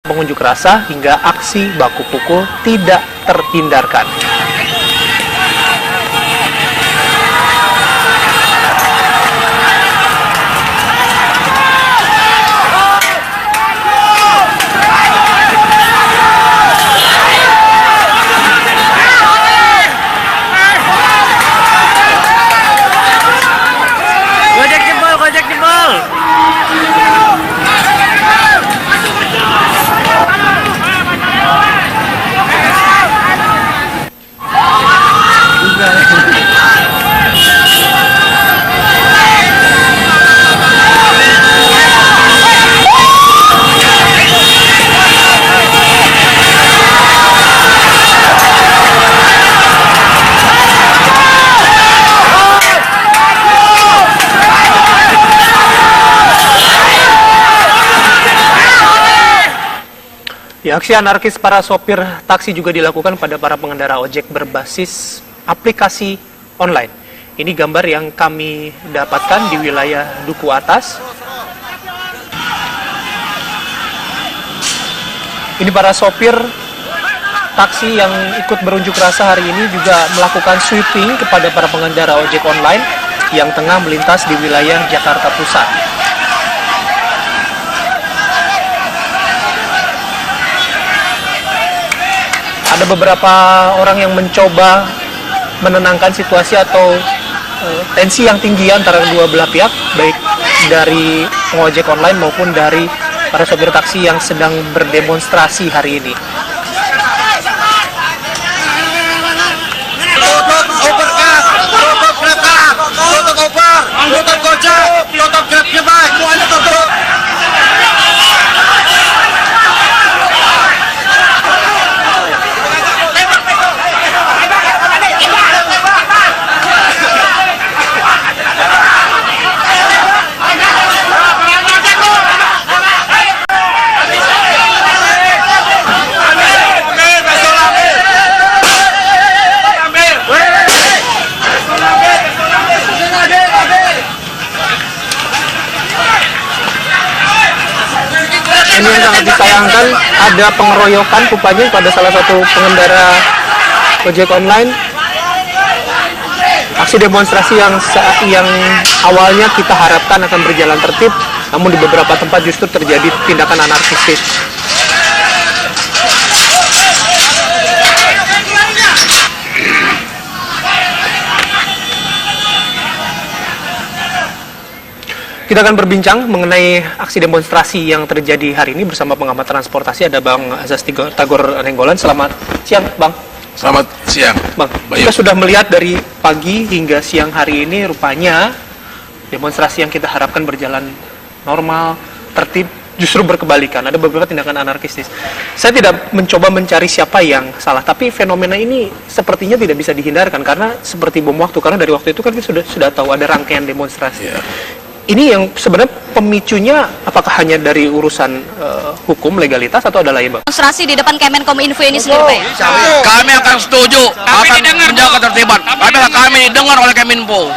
pengunjuk rasa hingga aksi baku pukul tidak terhindarkan. Gojek jebol. Ya, aksi anarkis para sopir taksi juga dilakukan pada para pengendara ojek berbasis aplikasi online. Ini gambar yang kami dapatkan di wilayah Duku Atas. Ini para sopir taksi yang ikut berunjuk rasa hari ini juga melakukan sweeping kepada para pengendara ojek online yang tengah melintas di wilayah Jakarta Pusat. Ada beberapa orang yang mencoba menenangkan situasi atau tensi yang tinggi antara kedua belah pihak, baik dari pengojek online maupun dari para sopir taksi yang sedang berdemonstrasi hari ini. Ini yang sangat disayangkan, ada pengeroyokan rupanya pada salah satu pengendara ojek online. Aksi demonstrasi yang awalnya kita harapkan akan berjalan tertib, namun di beberapa tempat justru terjadi tindakan anarkistis. Kita akan berbincang mengenai aksi demonstrasi yang terjadi hari ini bersama pengamat transportasi. Ada Bang Azas Tagor Nenggolan. Selamat siang, Bang. Selamat siang, Bang. Bayu. Kita sudah melihat dari pagi hingga siang hari ini, rupanya demonstrasi yang kita harapkan berjalan normal, tertib, justru berkebalikan. Ada beberapa tindakan anarkistis. Saya tidak mencoba mencari siapa yang salah, tapi fenomena ini sepertinya tidak bisa dihindarkan karena seperti bom waktu. Karena dari waktu itu kan kita sudah tahu ada rangkaian demonstrasi. Yeah. Ini yang sebenarnya pemicunya apakah hanya dari urusan hukum, legalitas, atau ada lain, Bang? Demonstrasi di depan Kemenkominfo ini sendiri, Pak. Kami akan setuju, akan menjaga ketertiban. Apabila kami dengar oleh Keminfo.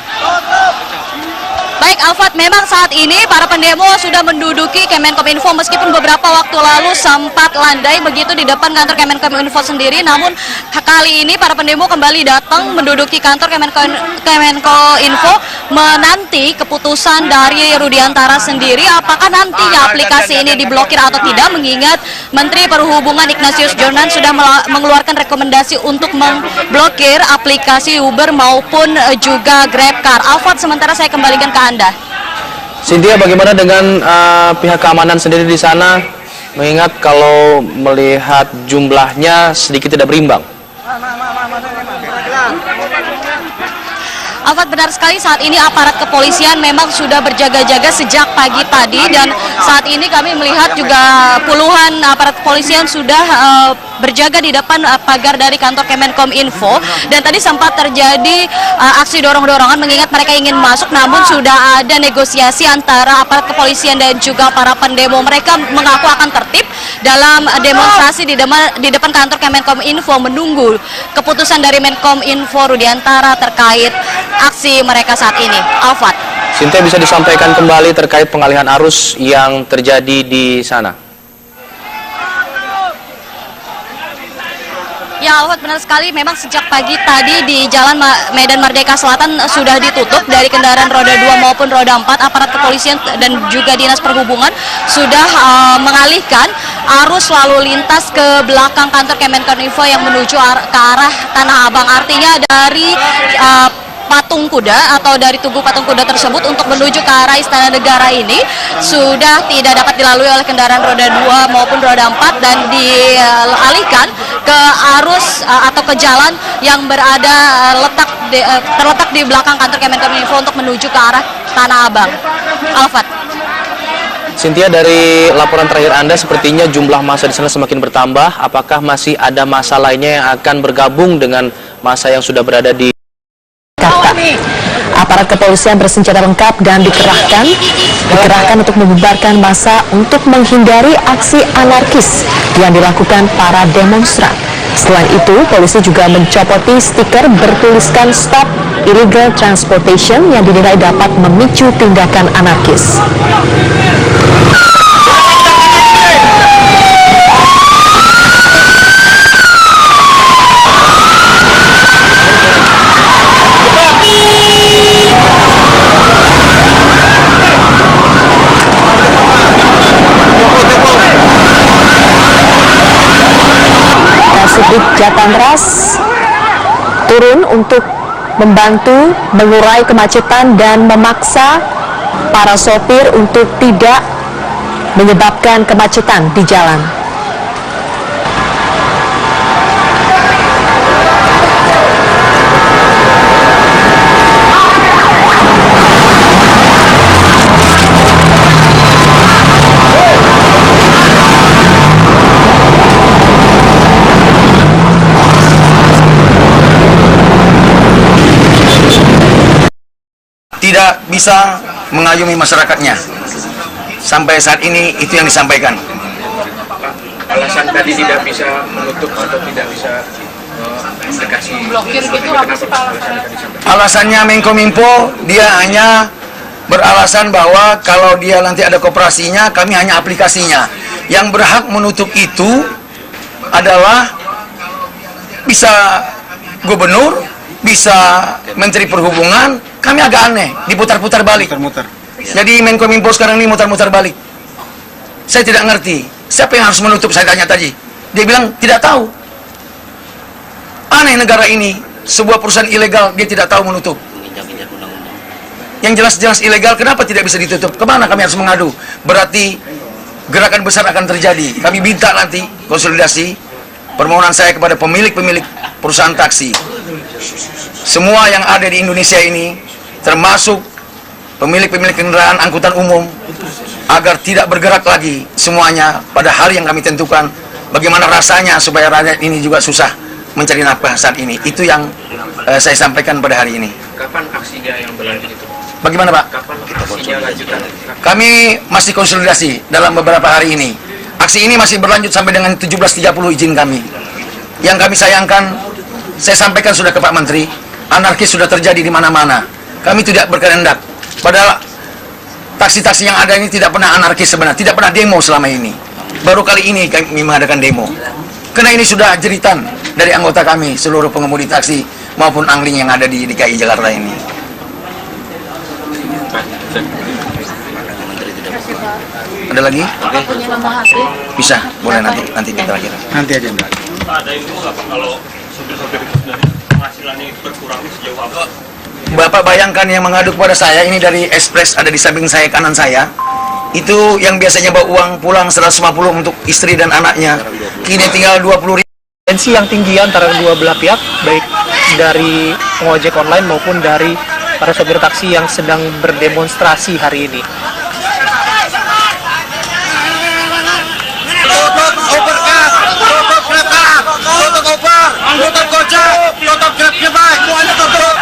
Baik, Alfat, memang saat ini para pendemo sudah menduduki Kemenkominfo meskipun beberapa waktu lalu sempat landai begitu di depan kantor Kemenkominfo sendiri. Namun kali ini para pendemo kembali datang menduduki kantor Kemenkominfo menanti keputusan dari Rudiantara sendiri. Apakah nantinya aplikasi ini diblokir atau tidak, mengingat Menteri Perhubungan Ignatius Jonan sudah mengeluarkan rekomendasi untuk memblokir aplikasi Uber maupun juga GrabCar. Alfat, sementara saya kembalikan ke Anda. Cynthia, bagaimana dengan pihak keamanan sendiri di sana? Mengingat kalau melihat jumlahnya sedikit tidak berimbang. Alfat, benar sekali, saat ini aparat kepolisian memang sudah berjaga-jaga sejak pagi tadi, dan saat ini kami melihat juga puluhan aparat kepolisian sudah berjaga di depan pagar dari kantor Kemenkominfo, dan tadi sempat terjadi aksi dorong-dorongan mengingat mereka ingin masuk, namun sudah ada negosiasi antara aparat kepolisian dan juga para pendemo. Mereka mengaku akan tertib dalam demonstrasi di depan kantor Kemenkominfo menunggu keputusan dari Menkominfo Rudiantara terkait aksi mereka saat ini. Alfat. Cynthia, bisa disampaikan kembali terkait pengalihan arus yang terjadi di sana? Ya, Alfat, benar sekali. Memang sejak pagi tadi di Jalan Medan Merdeka Selatan sudah ditutup dari kendaraan roda 2 maupun roda 4. Aparat kepolisian dan juga Dinas Perhubungan sudah mengalihkan arus lalu lintas ke belakang kantor Kemenkominfo yang menuju ke arah Tanah Abang. Artinya dari patung kuda atau dari tugu patung kuda tersebut untuk menuju ke arah Istana Negara ini sudah tidak dapat dilalui oleh kendaraan roda 2 maupun roda 4 dan dialihkan ke arus atau ke jalan yang terletak di belakang kantor Kemenkominfo untuk menuju ke arah Tanah Abang. Alfat. Cynthia, dari laporan terakhir Anda sepertinya jumlah massa di sana semakin bertambah. Apakah masih ada massa lainnya yang akan bergabung dengan massa yang sudah berada di Aparat kepolisian bersenjata lengkap dan dikerahkan untuk membubarkan massa untuk menghindari aksi anarkis yang dilakukan para demonstran. Selain itu, polisi juga mencopoti stiker bertuliskan Stop Illegal Transportation yang dinilai dapat memicu tindakan anarkis. Subdit Jatantras turun untuk membantu mengurai kemacetan dan memaksa para sopir untuk tidak menyebabkan kemacetan di jalan. Tidak bisa mengayomi masyarakatnya. Sampai saat ini itu yang disampaikan. Alasan tadi tidak bisa menutup atau tidak bisa dikasih blokir gitu, apa sih Pak? Alasannya Menkominfo, dia hanya beralasan bahwa kalau dia nanti ada koperasinya, kami hanya aplikasinya. Yang berhak menutup itu adalah bisa gubernur, bisa Menteri Perhubungan. Kami agak aneh, diputar-putar balik. Jadi Menkominfo sekarang ini mutar-mutar balik. Saya tidak ngerti, siapa yang harus menutup, saya tanya tadi. Dia bilang tidak tahu. Aneh negara ini, sebuah perusahaan ilegal, dia tidak tahu menutup. Yang jelas-jelas ilegal, kenapa tidak bisa ditutup? Kemana kami harus mengadu? Berarti gerakan besar akan terjadi. Kami minta nanti konsolidasi, permohonan saya kepada pemilik-pemilik perusahaan taksi. Semua yang ada di Indonesia ini, termasuk pemilik-pemilik kendaraan angkutan umum, agar tidak bergerak lagi semuanya pada hari yang kami tentukan. Bagaimana rasanya supaya rakyat ini juga susah mencari nafkah saat ini. Itu yang saya sampaikan pada hari ini. Kapan aksinya yang berlanjut itu? Bagaimana Pak? Kapan aksinya lanjutan? Kami masih konsolidasi dalam beberapa hari ini. Aksi ini masih berlanjut sampai dengan 17.30 izin kami. Yang kami sayangkan, saya sampaikan sudah ke Pak Menteri, anarkis sudah terjadi di mana-mana. Kami tidak berkehendak. Padahal taksi-taksi yang ada ini tidak pernah anarkis sebenarnya, tidak pernah demo selama ini. Baru kali ini kami mengadakan demo. Karena ini sudah jeritan dari anggota kami, seluruh pengemudi taksi maupun angling yang ada di DKI Jakarta ini. Ada lagi? Bisa, boleh nanti kita lagi. Nanti aja Mbak. Ada info nggak Pak kalau sopir-sopir itu sendiri penghasilannya itu berkurang sejauh apa? Bapak bayangkan yang mengadu kepada saya, ini dari Express ada di samping saya, kanan saya. Itu yang biasanya bawa uang pulang 150 untuk istri dan anaknya. Kini tinggal 20.000. Tensi yang tinggi antara dua belah pihak, baik dari pengojek online maupun dari para sopir taksi yang sedang berdemonstrasi hari ini. Tutup Gojek, tutup Grab, semuanya tutup.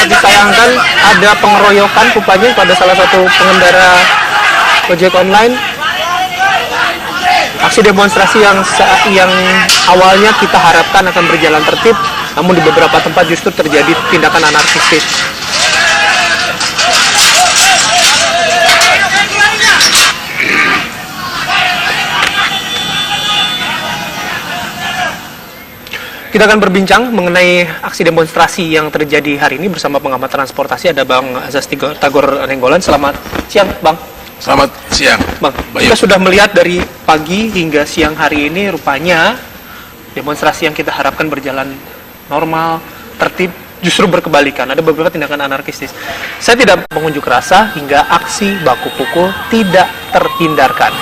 disayangkan ada pengeroyokan rupanya pada salah satu pengendara ojek online. Aksi demonstrasi yang awalnya kita harapkan akan berjalan tertib, namun di beberapa tempat justru terjadi tindakan anarkistis. Kita akan berbincang mengenai aksi demonstrasi yang terjadi hari ini bersama pengamat transportasi. Ada Bang Azaz Tagor Nenggolan. Selamat siang, Bang. Selamat siang. Bang, kita sudah melihat dari pagi hingga siang hari ini rupanya demonstrasi yang kita harapkan berjalan normal, tertib, justru berkebalikan. Ada beberapa tindakan anarkistis. Saya tidak mengunjuk rasa hingga aksi baku pukul tidak terhindarkan.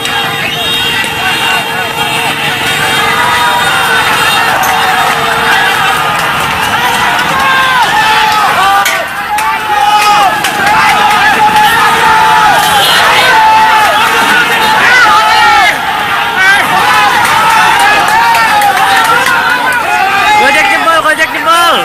Gojek jebol.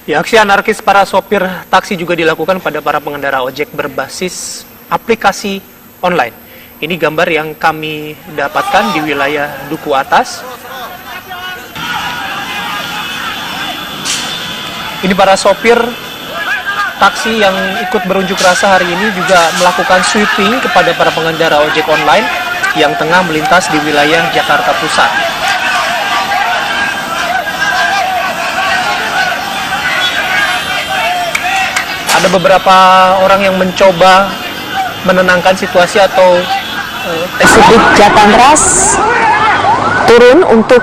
Ya, aksi anarkis para sopir taksi juga dilakukan pada para pengendara ojek berbasis aplikasi online. Ini gambar yang kami dapatkan di wilayah Duku Atas. Ini para sopir taksi yang ikut berunjuk rasa hari ini juga melakukan sweeping kepada para pengendara ojek online yang tengah melintas di wilayah Jakarta Pusat. Ada beberapa orang yang mencoba menenangkan situasi atau Subdit Jatantras turun untuk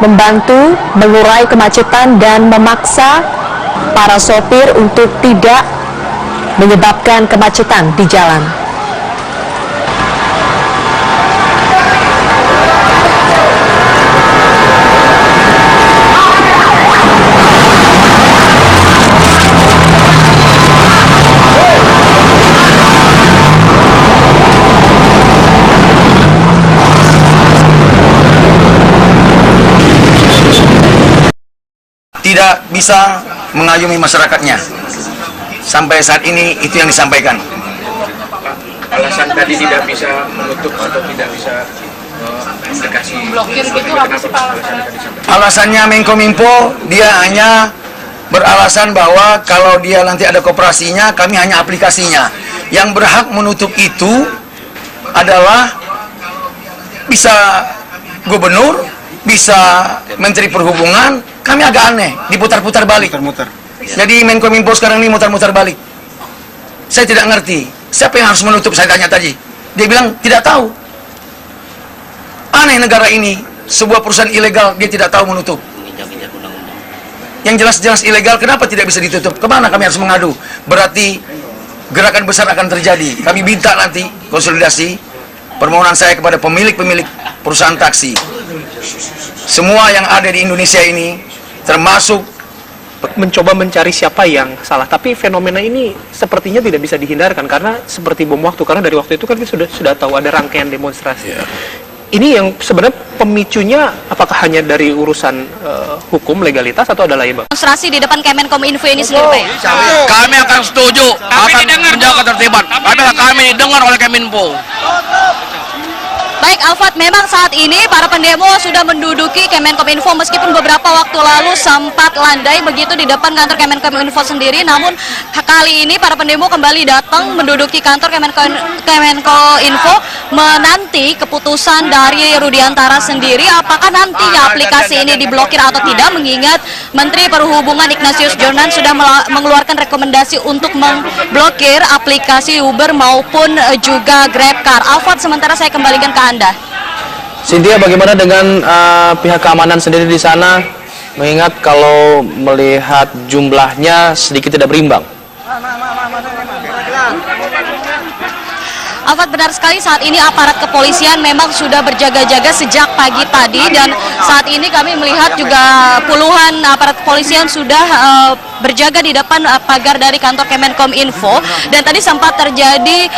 membantu mengurai kemacetan dan memaksa para sopir untuk tidak menyebabkan kemacetan di jalan. Tidak bisa mengayomi masyarakatnya. Sampai saat ini itu yang disampaikan. Alasan tadi tidak bisa menutup atau tidak bisa mendekati blokir gitu apa sih Pak alasannya? Alasannya Menkominfo dia hanya beralasan bahwa kalau dia nanti ada koperasinya, kami hanya aplikasinya. Yang berhak menutup itu adalah bisa gubernur, bisa Menteri Perhubungan. Kami agak aneh, diputar-putar balik. Jadi Menkominfo sekarang ini mutar-mutar balik. Saya tidak ngerti, siapa yang harus menutup, saya tanya tadi. Dia bilang, tidak tahu. Aneh negara ini, sebuah perusahaan ilegal, dia tidak tahu menutup. Yang jelas-jelas ilegal, kenapa tidak bisa ditutup? Kemana kami harus mengadu? Berarti gerakan besar akan terjadi. Kami minta nanti konsolidasi, permohonan saya kepada pemilik-pemilik perusahaan taksi. Semua yang ada di Indonesia ini, termasuk mencoba mencari siapa yang salah, tapi fenomena ini sepertinya tidak bisa dihindarkan karena seperti bom waktu, karena dari waktu itu kan kita sudah tahu ada rangkaian demonstrasi. Ini yang sebenarnya pemicunya apakah hanya dari urusan hukum legalitas atau ada lain, Bang? Demonstrasi di depan Kemenkominfo ini sendiri, Pak, ya? kami akan setuju, akan menjaga ketertiban. Kami dengar oleh Keminfo. Baik, Alfat, memang saat ini para pendemo sudah menduduki Kemenkominfo meskipun beberapa waktu lalu sempat landai begitu di depan kantor Kemenkominfo sendiri, namun kali ini para pendemo kembali datang menduduki kantor Kemenkominfo menanti keputusan dari Rudiantara sendiri apakah nantinya aplikasi ini diblokir atau tidak, mengingat Menteri Perhubungan Ignatius Jonan sudah mengeluarkan rekomendasi untuk memblokir aplikasi Uber maupun juga GrabCar. Alfat, sementara saya kembalikan ke Anda. Cynthia, bagaimana dengan pihak keamanan sendiri di sana? Mengingat kalau melihat jumlahnya sedikit tidak berimbang. Alfat, benar sekali, saat ini aparat kepolisian memang sudah berjaga-jaga sejak pagi tadi, dan saat ini kami melihat juga puluhan aparat kepolisian sudah berjaga di depan pagar dari kantor Kemenkominfo, dan tadi sempat terjadi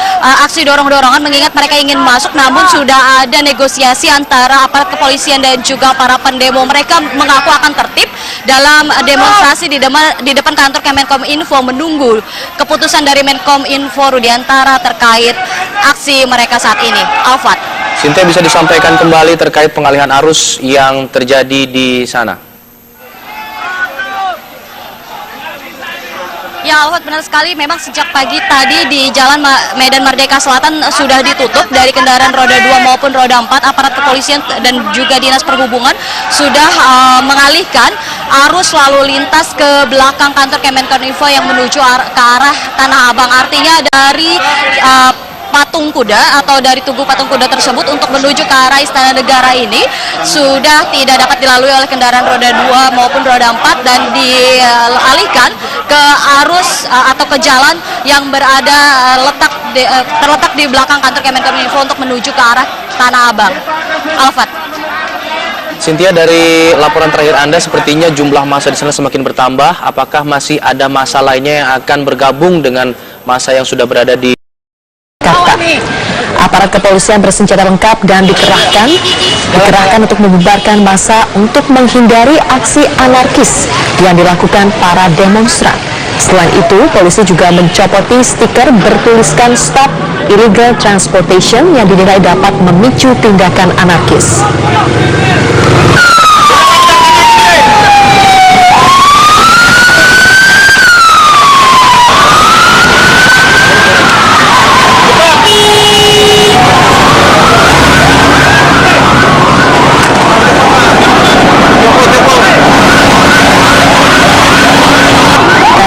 aksi dorong-dorongan mengingat mereka ingin masuk, namun sudah ada negosiasi antara aparat kepolisian dan juga para pendemo. Mereka mengaku akan tertib dalam demonstrasi di depan kantor Kemenkominfo menunggu keputusan dari Menkominfo Rudiantara terkait aksi mereka saat ini. Alfat. Sintia, bisa disampaikan kembali terkait pengalihan arus yang terjadi di sana? Ya, Alfat, benar sekali. Memang sejak pagi tadi di Jalan Medan Merdeka Selatan sudah ditutup dari kendaraan roda 2 maupun roda 4. Aparat kepolisian dan juga Dinas Perhubungan sudah mengalihkan arus lalu lintas ke belakang kantor Kemenkominfo yang menuju ke arah Tanah Abang. Artinya dari patung kuda atau dari tugu patung kuda tersebut untuk menuju ke arah Istana Negara ini sudah tidak dapat dilalui oleh kendaraan roda 2 maupun roda 4 dan dialihkan ke arus atau ke jalan yang terletak di belakang kantor Kemenkominfo untuk menuju ke arah Tanah Abang. Alfat. Sintia, dari laporan terakhir Anda sepertinya jumlah massa di sana semakin bertambah. Apakah masih ada massa lainnya yang akan bergabung dengan massa yang sudah berada di Aparat kepolisian bersenjata lengkap dan dikerahkan untuk membubarkan massa untuk menghindari aksi anarkis yang dilakukan para demonstran. Selain itu, polisi juga mencopoti stiker bertuliskan Stop Illegal Transportation yang dinilai dapat memicu tindakan anarkis.